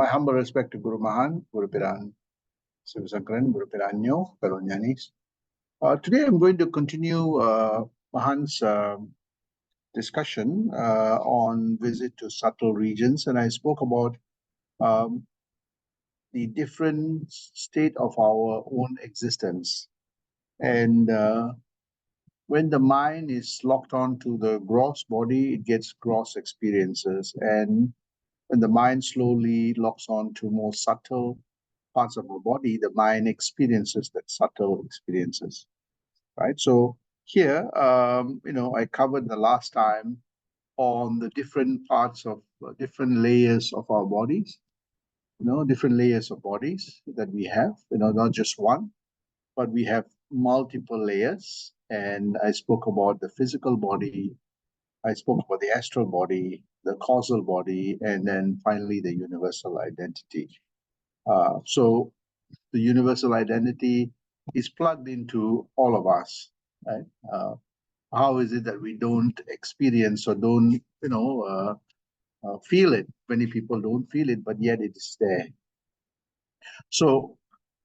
My humble respect to Guru Mahan, Guru Piran, Sivasankaran, Guru Piranyo, fellow Jnanis. Today I'm going to continue Mahan's discussion on visit to subtle regions, and I spoke about um, the different state of our own existence. And when the mind is locked on to the gross body, it gets gross experiences. And when the mind slowly locks on to more subtle parts of our body, the mind experiences that subtle experiences, right? So here, I covered the last time on the different parts of different layers of our bodies, different layers of bodies that we have, not just one, but we have multiple layers. And I spoke about the physical body, I spoke about the astral body, the causal body, and then finally the universal identity. So the universal identity is plugged into all of us, right? How is it that we don't experience or don't, feel it? Many people don't feel it, but yet it is there. So,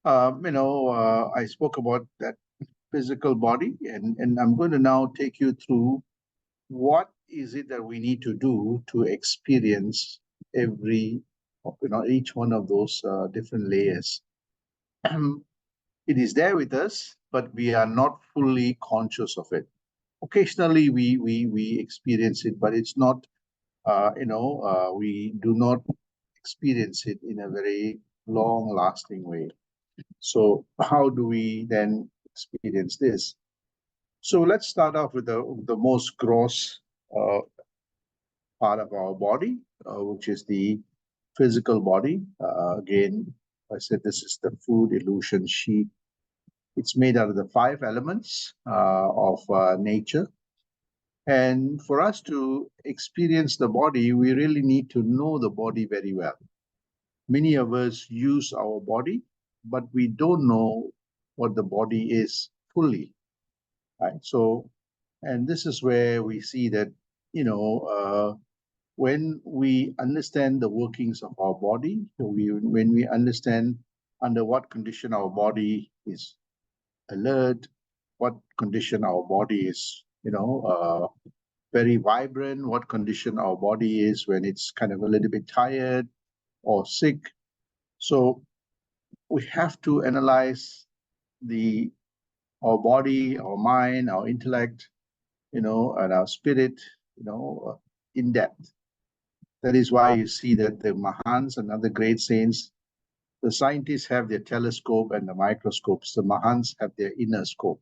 I spoke about that physical body, and I'm going to now take you through what is it that we need to do to experience each one of those different layers. It is there with us, but we are not fully conscious of it. Occasionally, we experience it, but it's not. We do not experience it in a very long-lasting way. So, how do we then experience this? So let's start off with the most gross part of our body, which is the physical body. Again, I said this is the food illusion sheet. It's made out of the 5 elements of nature. And for us to experience the body, we really need to know the body very well. Many of us use our body, but we don't know what the body is fully, right? So, and this is where we see that, when we understand the workings of our body, when we understand under what condition our body is alert, what condition our body is, very vibrant, what condition our body is when it's kind of a little bit tired or sick. So we have to analyze our body, our mind, our intellect, and our spirit, in depth. That is why you see that the Mahans and other great saints, the scientists have their telescope and the microscopes. The Mahans have their inner scope.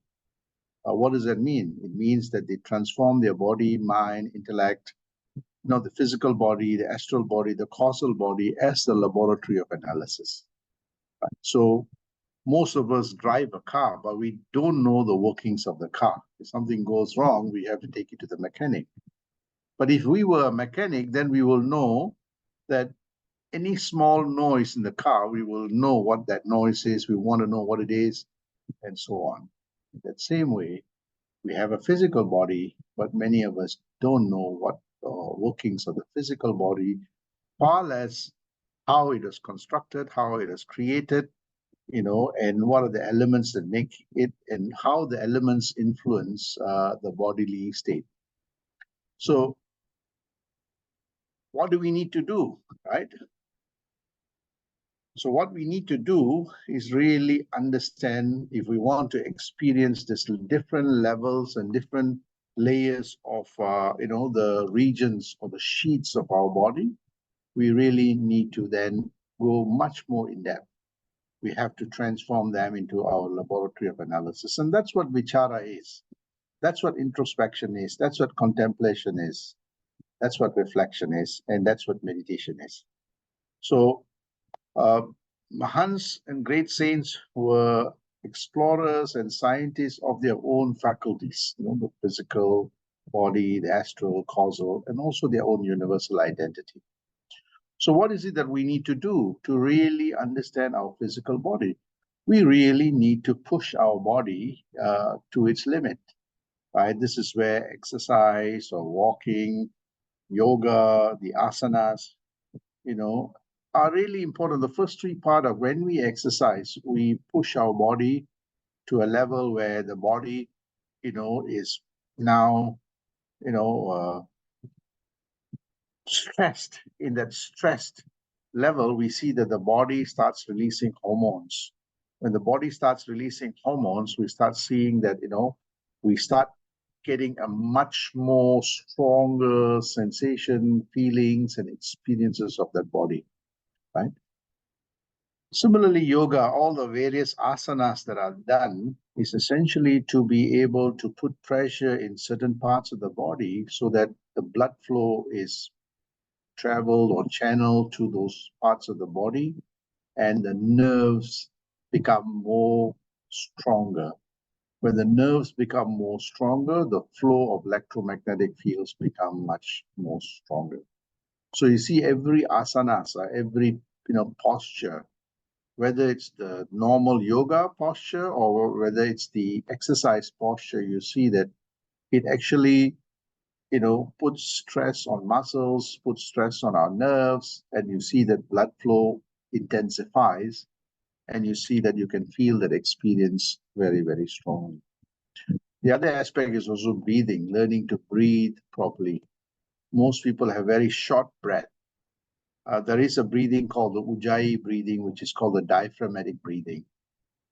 What does that mean? It means that they transform their body, mind, intellect, the physical body, the astral body, the causal body as the laboratory of analysis. Right? So most of us drive a car, but we don't know the workings of the car. If something goes wrong, we have to take it to the mechanic. But if we were a mechanic, then we will know that any small noise in the car, we will know what that noise is. We want to know what it is, and so on. In that same way, we have a physical body, but many of us don't know what workings of the physical body, far less how it was constructed, how it was created, and what are the elements that make it, and how the elements influence the bodily state. So, what do we need to do, right? So what we need to do is really understand, if we want to experience this different levels and different layers of, the regions or the sheets of our body, we really need to then go much more in depth. We have to transform them into our laboratory of analysis. And that's what vichara is. That's what introspection is. That's what contemplation is. That's what reflection is. And that's what meditation is. So, Mahans and great saints were explorers and scientists of their own faculties, the physical body, the astral, causal, and also their own universal identity. So what is it that we need to do to really understand our physical body? We really need to push our body to its limit, right? This is where exercise or walking, yoga, the asanas, are really important. The first three part of when we exercise, we push our body to a level where the body, is now, stressed. In that stressed level, we see that the body starts releasing hormones. When the body starts releasing hormones, we start seeing that, we start getting a much more stronger sensation, feelings, and experiences of that body, right? Similarly, yoga, all the various asanas that are done is essentially to be able to put pressure in certain parts of the body so that the blood flow is traveled or channeled to those parts of the body and the nerves become more stronger. When the nerves become more stronger, the flow of electromagnetic fields become much more stronger. So you see every asana, every posture, whether it's the normal yoga posture or whether it's the exercise posture, you see that it actually, puts stress on muscles, puts stress on our nerves, and you see that blood flow intensifies, and you see that you can feel that experience very, very strongly. The other aspect is also breathing, learning to breathe properly. Most people have very short breath. There is a breathing called the Ujjayi breathing, which is called the diaphragmatic breathing.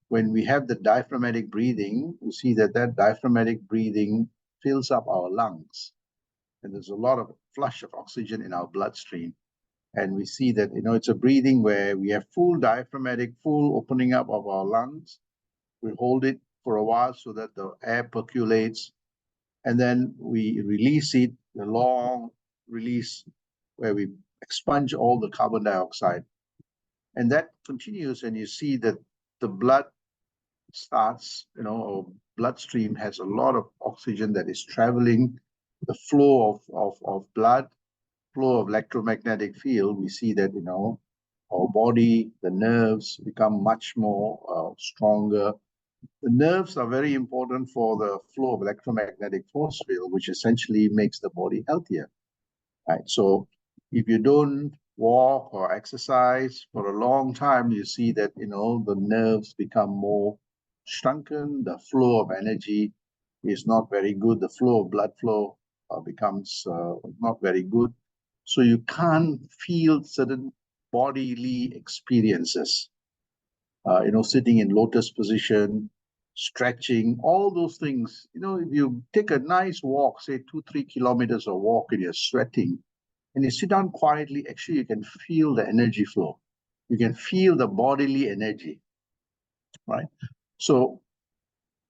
When we have the diaphragmatic breathing, you see that that diaphragmatic breathing fills up our lungs. And there's a lot of flush of oxygen in our bloodstream. And we see that, it's a breathing where we have full diaphragmatic, full opening up of our lungs. We hold it for a while so that the air percolates. And then we release it, the long release where we expunge all the carbon dioxide. And that continues, and you see that the blood starts, our bloodstream has a lot of oxygen that is traveling, the flow of blood, flow of electromagnetic field. We see that, our body, the nerves become much more stronger. The nerves are very important for the flow of electromagnetic force field, which essentially makes the body healthier. Right? So if you don't walk or exercise for a long time, you see that, the nerves become more shrunken, the flow of energy is not very good, the flow of blood flow becomes not very good. So you can't feel certain bodily experiences, sitting in lotus position, stretching, all those things. If you take a nice walk, say 2-3 kilometers of walk, and you're sweating, and you sit down quietly, actually you can feel the energy flow. You can feel the bodily energy, right? So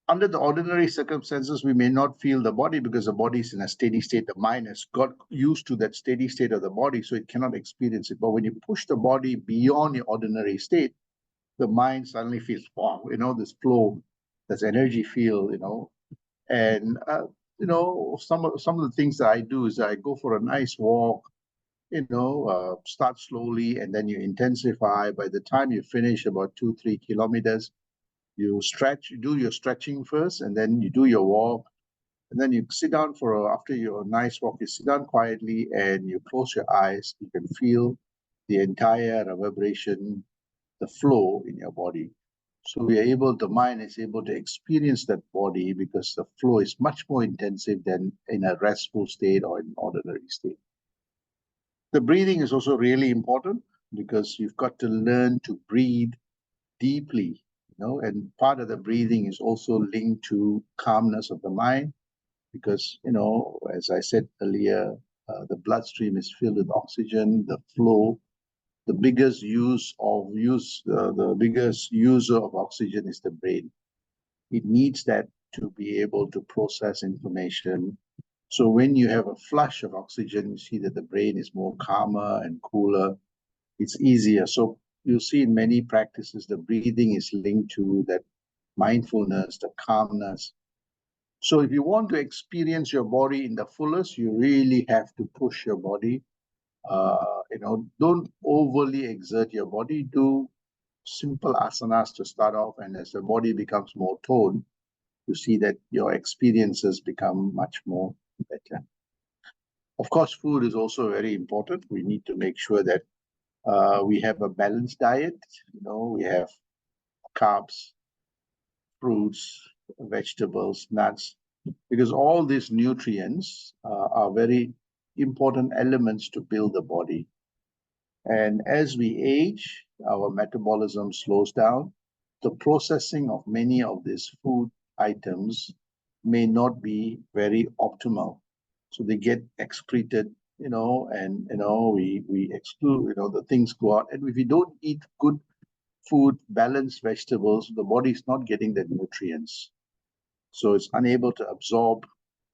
under the ordinary circumstances, we may not feel the body because the body is in a steady state. The mind has got used to that steady state of the body, so it cannot experience it. But when you push the body beyond your ordinary state, the mind suddenly feels, wow, this flow, this energy field, and some of the things that I do is I go for a nice walk, start slowly and then you intensify. By the time you finish about 2-3 kilometers, you stretch, you do your stretching first, and then you do your walk, and then you sit down after your nice walk, you sit down quietly and you close your eyes. You can feel the entire reverberation, the flow in your body. So the mind is able to experience that body because the flow is much more intensive than in a restful state or in ordinary state. The breathing is also really important because you've got to learn to breathe deeply, and part of the breathing is also linked to calmness of the mind because, as I said earlier, the bloodstream is filled with oxygen, the flow. The biggest the biggest user of oxygen is the brain. It needs that to be able to process information. So when you have a flush of oxygen, you see that the brain is more calmer and cooler. It's easier. So you see in many practices, the breathing is linked to that mindfulness, the calmness. So if you want to experience your body in the fullest, you really have to push your body. Don't overly exert your body. Do simple asanas to start off, and as the body becomes more toned, you see that your experiences become much more better. Of course, food is also very important. We need to make sure that We have a balanced diet. We have carbs, fruits, vegetables, nuts, because all these nutrients are very important elements to build the body. And as we age, our metabolism slows down. The processing of many of these food items may not be very optimal. So they get excreted, and we exclude, the things go out. And if we don't eat good food, balanced vegetables, the body is not getting the nutrients. So it's unable to absorb,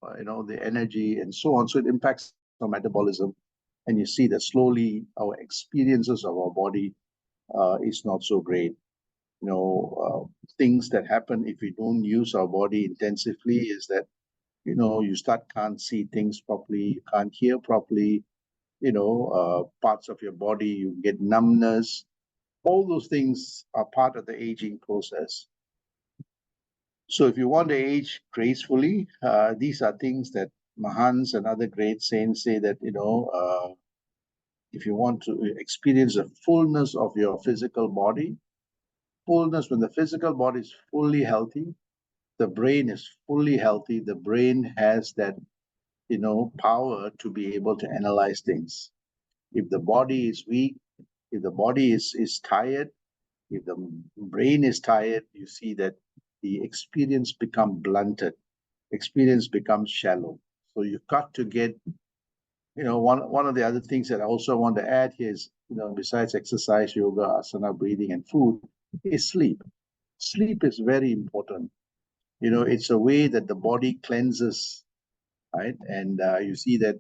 the energy and so on. So it impacts our metabolism. And you see that slowly our experiences of our body is not so great. Things that happen if we don't use our body intensively is that, you can't see things properly, you can't hear properly, parts of your body, you get numbness. All those things are part of the aging process. So if you want to age gracefully, these are things that Mahans and other great saints say that, if you want to experience the fullness of your physical body, fullness, when the physical body is fully healthy, the brain is fully healthy, the brain has that, power to be able to analyze things. If the body is weak, if the body is tired, if the brain is tired, you see that the experience becomes blunted, experience becomes shallow. So you've got to get, one of the other things that I also want to add here is, besides exercise, yoga, asana, breathing, and food, is sleep. Sleep is very important. It's a way that the body cleanses, right? And you see that,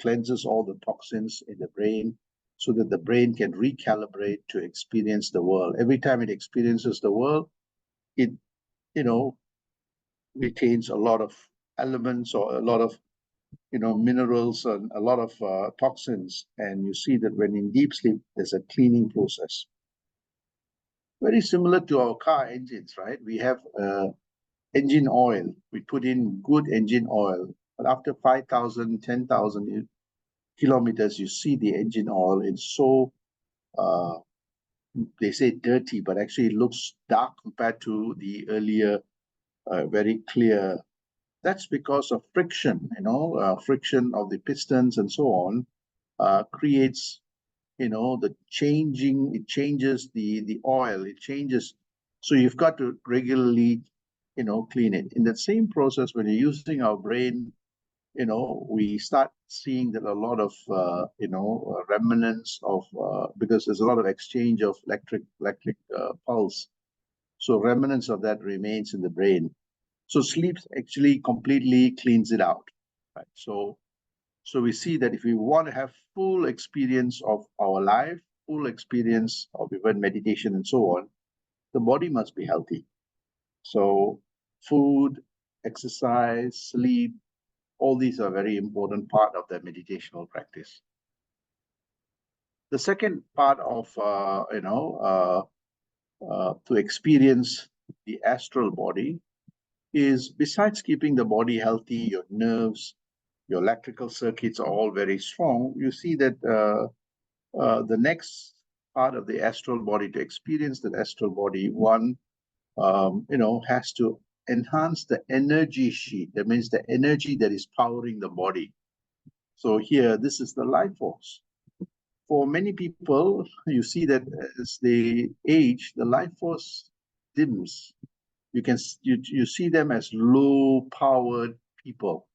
cleanses all the toxins in the brain so that the brain can recalibrate to experience the world. Every time it experiences the world, it, you know, retains a lot of elements or a lot of, minerals and a lot of toxins. And you see that when in deep sleep, there's a cleaning process. Very similar to our car engines, right? We have engine oil. We put in good engine oil. But after 5,000, 10,000 kilometers, you see the engine oil. It's so, they say dirty, but actually it looks dark compared to the earlier, very clear. That's because of friction, friction of the pistons and so on, creates, the changing, it changes the oil, it changes. So you've got to regularly, clean it. In that same process, when you're using our brain, we start seeing that a lot of, remnants of, because there's a lot of exchange of electric pulse. So remnants of that remains in the brain. So sleep actually completely cleans it out. Right? So we see that if we want to have full experience of our life, full experience of even meditation and so on, the body must be healthy. So food, exercise, sleep, all these are very important part of the meditational practice. The second part of, to experience the astral body is, besides keeping the body healthy, your nerves, your electrical circuits are all very strong. You see that the next part of the astral body, to experience the astral body, one, has to enhance the energy sheet. That means the energy that is powering the body. So here, this is the life force. For many people, you see that as they age, the life force dims. You see them as low-powered people,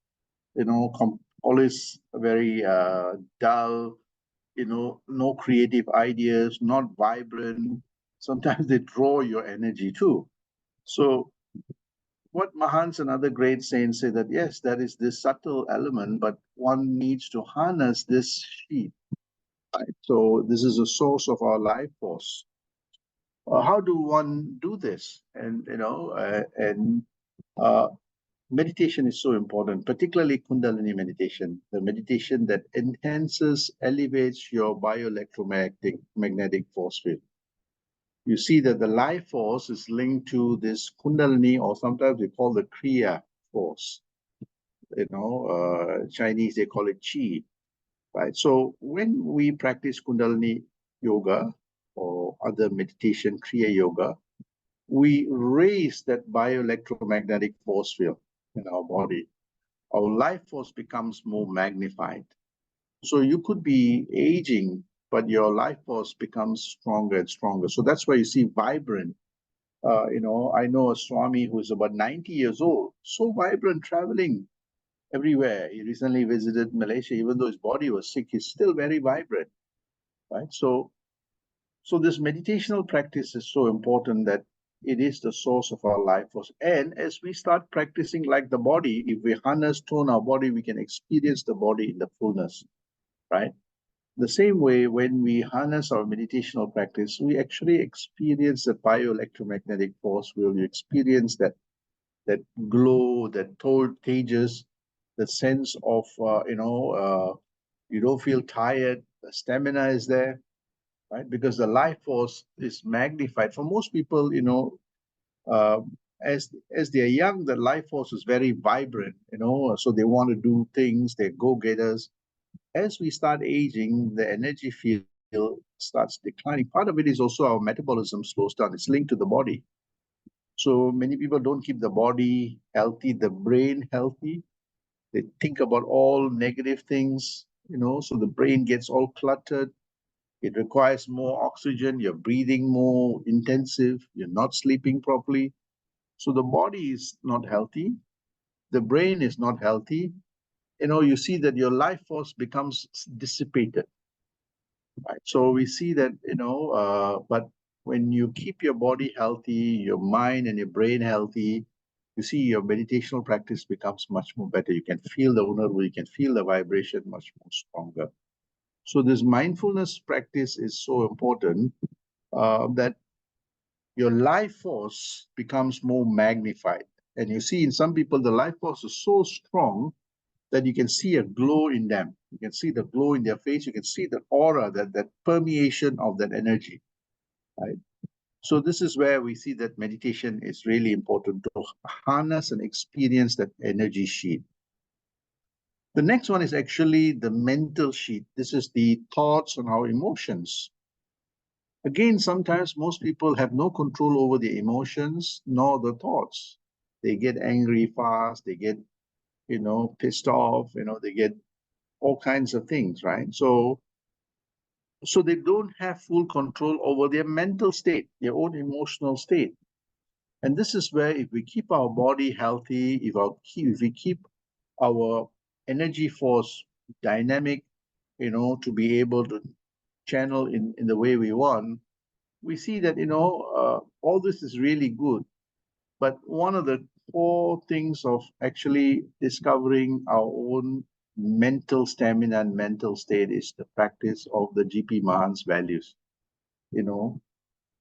always very dull, no creative ideas, not vibrant. Sometimes they draw your energy too. So what Mahans and other great saints say that, yes, that is this subtle element, but one needs to harness this sheet. Right? So this is a source of our life force. How do one do this? And meditation is so important, particularly Kundalini meditation, the meditation that enhances, elevates your bioelectromagnetic force field. You see that the life force is linked to this Kundalini, or sometimes we call the Kriya force. Chinese, they call it Qi. right? So when we practice Kundalini yoga or other meditation, Kriya yoga, we raise that bioelectromagnetic force field in our body. Our life force becomes more magnified. So you could be aging, but your life force becomes stronger and stronger. So that's why you see vibrant. I know a Swami who is about 90 years old, so vibrant, traveling everywhere. He recently visited Malaysia, even though his body was sick, he's still very vibrant, right? So this meditational practice is so important that it is the source of our life force. And as we start practicing like the body, if we harness, tone our body, we can experience the body in the fullness, right? The same way, when we harness our meditational practice, we actually experience the bioelectromagnetic force. We'll experience that glow, that tejas, the sense of you don't feel tired. The stamina is there, right? Because the life force is magnified. For most people, uh, as they're young, the life force is very vibrant. So they want to do things. They're go-getters. As we start aging, the energy field starts declining. Part of it is also our metabolism slows down. It's linked to the body. So many people don't keep the body healthy, the brain healthy. They think about all negative things, so the brain gets all cluttered. It requires more oxygen. You're breathing more intensive. You're not sleeping properly. So the body is not healthy. The brain is not healthy. You see that your life force becomes dissipated. Right. So we see that, but when you keep your body healthy, your mind and your brain healthy, you see your meditational practice becomes much more better. You can feel the vulnerable, you can feel the vibration much more stronger. So this mindfulness practice is so important that your life force becomes more magnified. And you see in some people, the life force is so strong that you can see a glow in them. You can see the glow in their face. You can see the aura, that permeation of that energy, right? So this is where we see that meditation is really important to harness and experience that energy sheet. The next one is actually the mental sheet. This is the thoughts and our emotions. Again, sometimes most people have no control over their emotions nor the thoughts. They get angry fast, they get, pissed off, they get all kinds of things, right? So they don't have full control over their mental state, their own emotional state. And this is where, if we keep our body healthy, if we keep our energy force dynamic, to be able to channel in the way we want, we see that, all this is really good. But one of the core things of actually discovering our own mental stamina and mental state is the practice of the GP Mahan's values.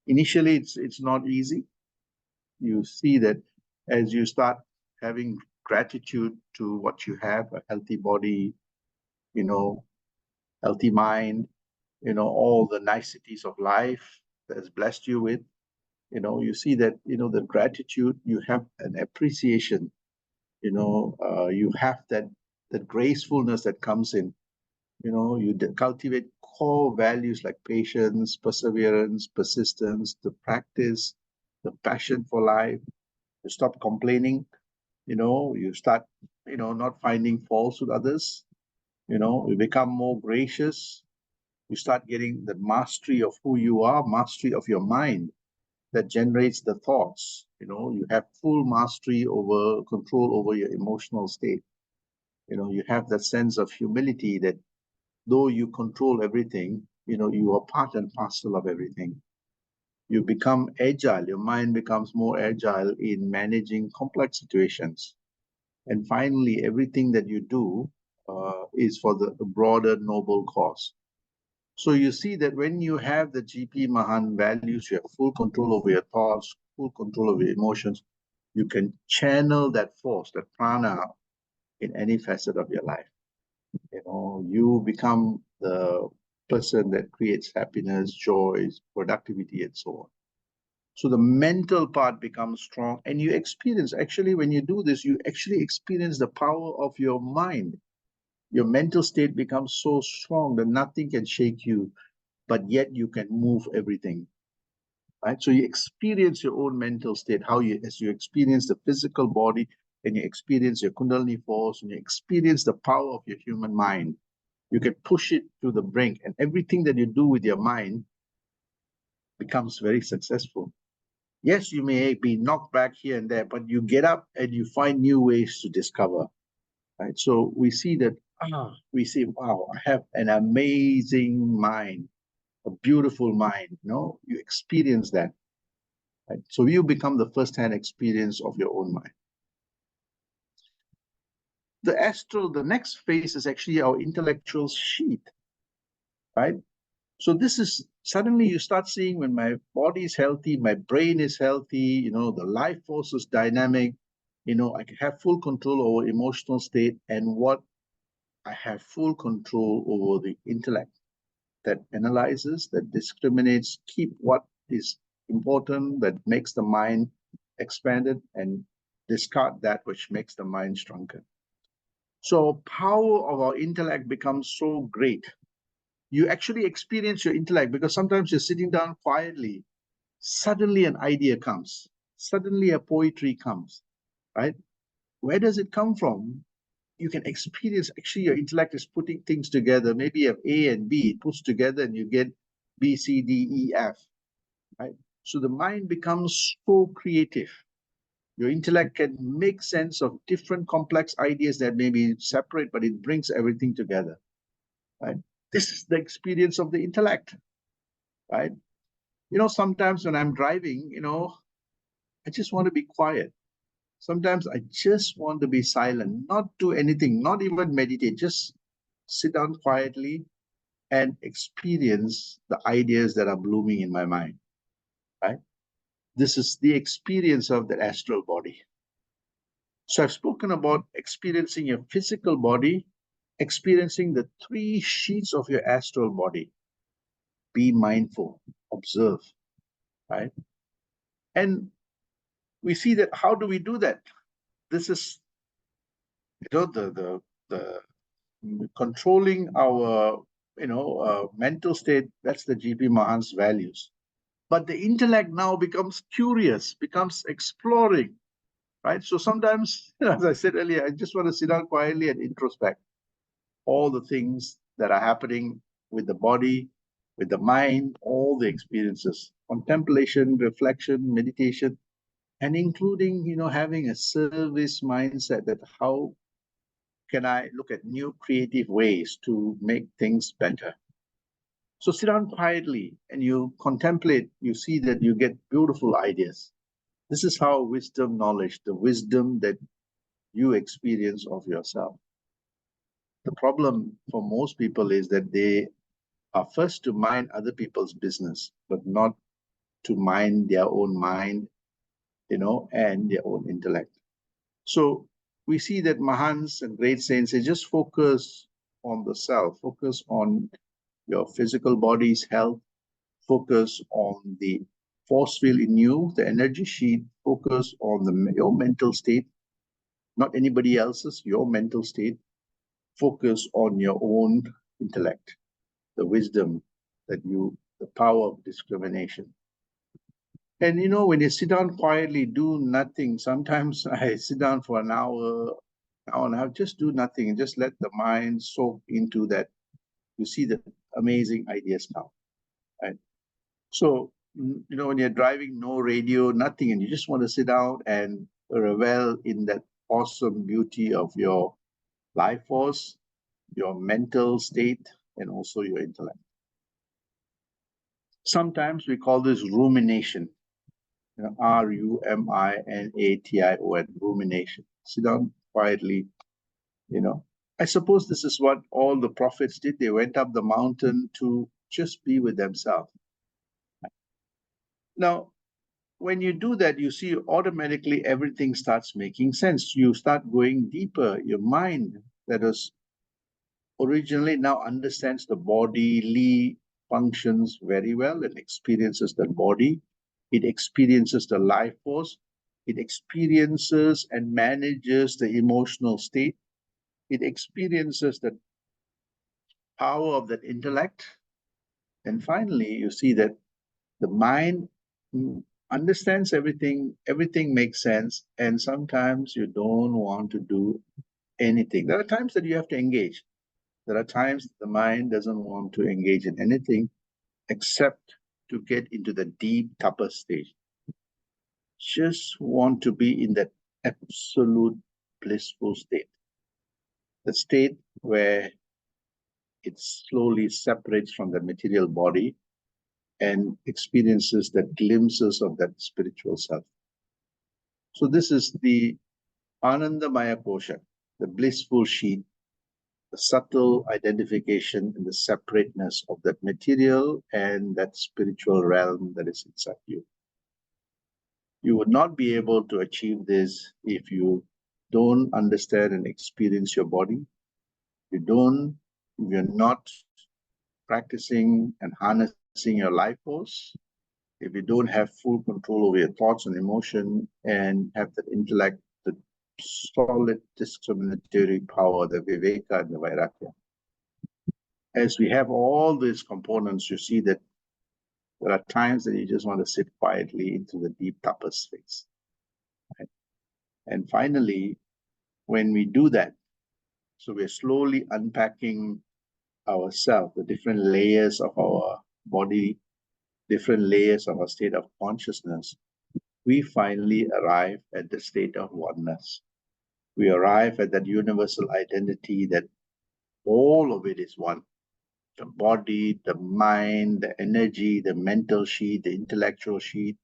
Initially it's not easy. You see that as you start having gratitude to what you have, a healthy body, you know, healthy mind, all the niceties of life that has blessed you with, you see that, the gratitude, you have an appreciation, you have that gracefulness that comes in, you cultivate core values like patience, perseverance, persistence, the practice, the passion for life. You stop complaining, you start, not finding faults with others, you become more gracious. You start getting the mastery of who you are, mastery of your mind that generates the thoughts. You have full mastery over control over your emotional state. You have that sense of humility that though you control everything, you are part and parcel of everything. You become agile, your mind becomes more agile in managing complex situations. And finally, everything that you do is for the broader noble cause. So you see that when you have the GP Mahan values, you have full control over your thoughts, full control over your emotions. You can channel that force, that prana, in any facet of your life. You become the person that creates happiness, joy, productivity, and so on. So the mental part becomes strong, and you experience, actually, when you do this, you actually experience the power of your mind. Your mental state becomes so strong that nothing can shake you, but yet you can move everything. Right? So you experience your own mental state, as you experience the physical body, and you experience your Kundalini force, and you experience the power of your human mind. You can push it to the brink, and everything that you do with your mind becomes very successful. Yes, you may be knocked back here and there, but you get up and you find new ways to discover. Right? So we see that, we see, wow, I have an amazing mind, a beautiful mind. You experience that. Right? So you become the first-hand experience of your own mind. The next phase is actually our intellectual sheath, right? So this is suddenly you start seeing when my body is healthy, my brain is healthy, the life force is dynamic, I can have full control over emotional state, and what I have full control over the intellect that analyzes, that discriminates, keep what is important, that makes the mind expanded, and discard that which makes the mind shrunken. So power of our intellect becomes so great. You actually experience your intellect because sometimes you're sitting down quietly. Suddenly an idea comes. Suddenly a poetry comes, right? Where does it come from? You can experience, actually your intellect is putting things together. Maybe you have A and B, it puts together and you get B, C, D, E, F, right? So the mind becomes so creative. Your intellect can make sense of different complex ideas that may be separate, but it brings everything together, right? This is the experience of the intellect, right? Sometimes when I'm driving, I just want to be quiet. Sometimes I just want to be silent, not do anything, not even meditate, just sit down quietly and experience the ideas that are blooming in my mind, right? This is the experience of the astral body. So I've spoken about experiencing your physical body, experiencing the three sheets of your astral body. Be mindful, observe, right? And we see that how do we do that? This is, the controlling our, mental state. That's the GP Mahan's values. But the intellect now becomes curious, becomes exploring, right? So sometimes, as I said earlier, I just want to sit down quietly and introspect all the things that are happening with the body, with the mind, all the experiences, contemplation, reflection, meditation, and including, having a service mindset, that how can I look at new creative ways to make things better. So sit down quietly and you contemplate, you see that you get beautiful ideas. This is how wisdom knowledge, the wisdom that you experience of yourself. The problem for most people is that they are first to mind other people's business, but not to mind their own mind, and their own intellect. So we see that Mahans and great saints, they just focus on the self, focus on your physical body's health, focus on the force field in you, the energy sheet, focus on your mental state, not anybody else's, your mental state, focus on your own intellect, the wisdom the power of discrimination. And when you sit down quietly, do nothing. Sometimes I sit down for an hour and a half, just do nothing and just let the mind soak into that. You see the amazing ideas come, right? So, when you're driving, no radio, nothing, and you just want to sit down and revel in that awesome beauty of your life force, your mental state, and also your intellect. Sometimes we call this rumination. Rumination, rumination. Sit down quietly, I suppose this is what all the prophets did. They went up the mountain to just be with themselves. Now, when you do that, you see automatically everything starts making sense. You start going deeper. Your mind that was originally now understands the bodily functions very well and experiences the body. It experiences the life force. It experiences and manages the emotional state. it experiences the power of that intellect. And finally, you see that the mind understands everything, everything makes sense, and sometimes you don't want to do anything. There are times that you have to engage. There are times the mind doesn't want to engage in anything except to get into the deep tapas stage. Just want to be in that absolute blissful state, the state where it slowly separates from the material body and experiences that glimpses of that spiritual self. So this is the Anandamaya Kosha, the blissful sheet, the subtle identification in the separateness of that material and that spiritual realm that is inside you. You would not be able to achieve this if you don't understand and experience your body. If you're not practicing and harnessing your life force, if you don't have full control over your thoughts and emotion and have that intellect, the solid discriminatory power, the viveka and the vairagya. As we have all these components, you see that there are times that you just want to sit quietly into the deep tapas space. Right? And finally, when we do that, so we're slowly unpacking ourselves, the different layers of our body, different layers of our state of consciousness, we finally arrive at the state of oneness. We arrive at that universal identity that all of it is one. The body, the mind, the energy, the mental sheet, the intellectual sheet,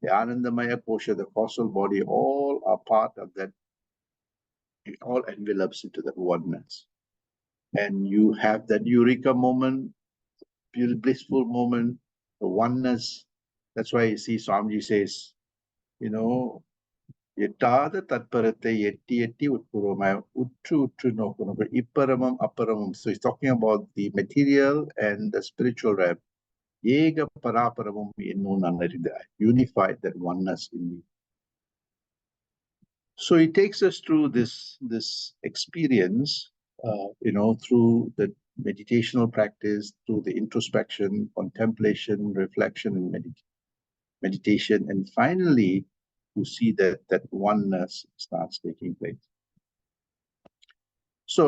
the Anandamaya Kosha, the causal body, all are part of that. It all envelops into that oneness. And you have that eureka moment, blissful moment, the oneness. That's why you see Swamiji says, you know, எட்டாத தத்பரத்தை எட்டி எட்டி உட்புறமாய் உற்று உற்று நோக்கணும். Ipparamam, apparamam. So he's talking about the material and the spiritual realm. Ega paraparamam ennu nanaridaai. Unified that oneness in me. So he takes us through this experience, through the meditational practice, through the introspection, contemplation, reflection, and meditation, and finally, you see that oneness starts taking place. So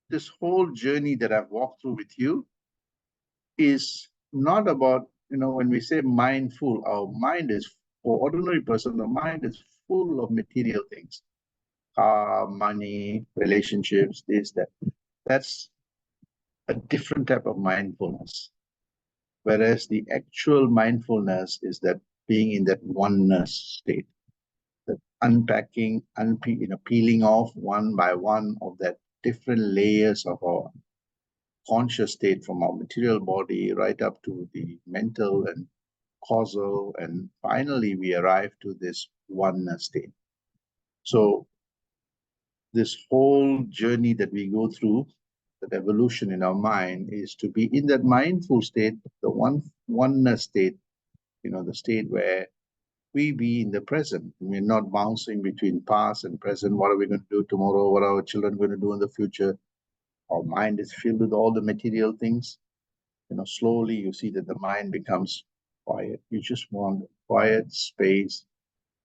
this whole journey that I've walked through with you is not about, when we say mindful, our mind is, for ordinary person, the mind is full of material things. Car, money, relationships, this, that. That's a different type of mindfulness. Whereas the actual mindfulness is that being in that oneness state, that unpacking, peeling off one by one of that different layers of our conscious state from our material body right up to the mental and causal, and finally we arrive to this oneness state. So this whole journey that we go through, that evolution in our mind, is to be in that mindful state, the oneness state, the state where we be in the present. We're not bouncing between past and present. What are we going to do tomorrow? What are our children going to do in the future? Our mind is filled with all the material things. Slowly you see that the mind becomes quiet. You just want a quiet space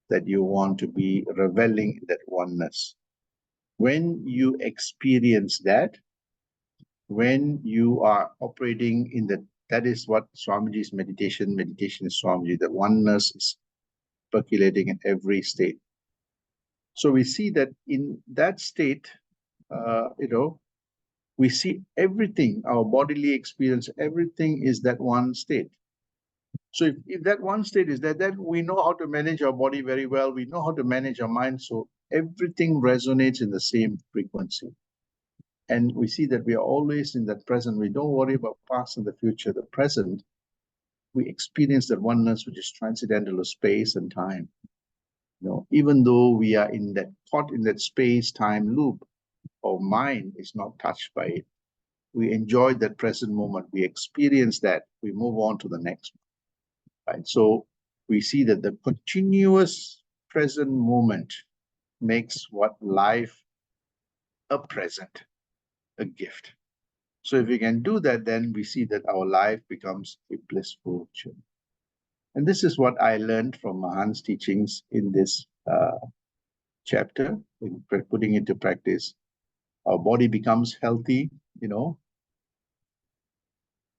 that you want to be reveling in that oneness. When you experience that, when you are operating in that is what Swamiji's meditation is Swamiji, that oneness is percolating in every state. So we see that in that state, we see everything, our bodily experience, everything is that one state. So if that one state is that, then we know how to manage our body very well. We know how to manage our mind. So everything resonates in the same frequency. And we see that we are always in that present. We don't worry about past and the future. The present, we experience that oneness, which is transcendental of space and time. Even though we are caught in that space-time loop, our mind is not touched by it. We enjoy that present moment. We experience that. We move on to the next one. Right? So we see that the continuous present moment makes what life a present, a gift. So if we can do that, then we see that our life becomes a blissful journey. And this is what I learned from Mahan's teachings in this chapter, in putting into practice. Our body becomes healthy,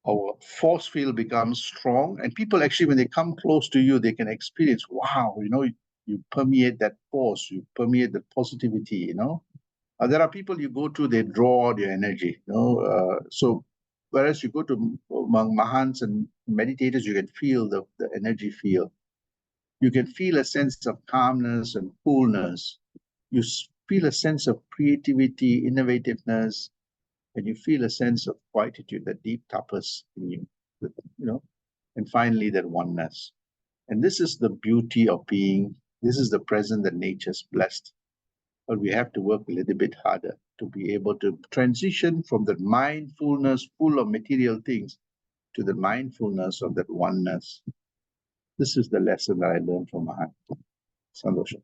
our force field becomes strong, and people actually, when they come close to you, they can experience, wow, you permeate that force, you permeate that positivity, there are people you go to, they draw your energy, so whereas you go to among Mahans and meditators, you can feel the energy field. You can feel a sense of calmness and coolness. You feel a sense of creativity, innovativeness, and you feel a sense of quietude, that deep tapas in you, you know, and finally that oneness. And this is the beauty of being, this is the present that nature's blessed. But we have to work a little bit harder to be able to transition from that mindfulness full of material things to the mindfulness of that oneness. This is the lesson that I learned from Mahan. Sandosha.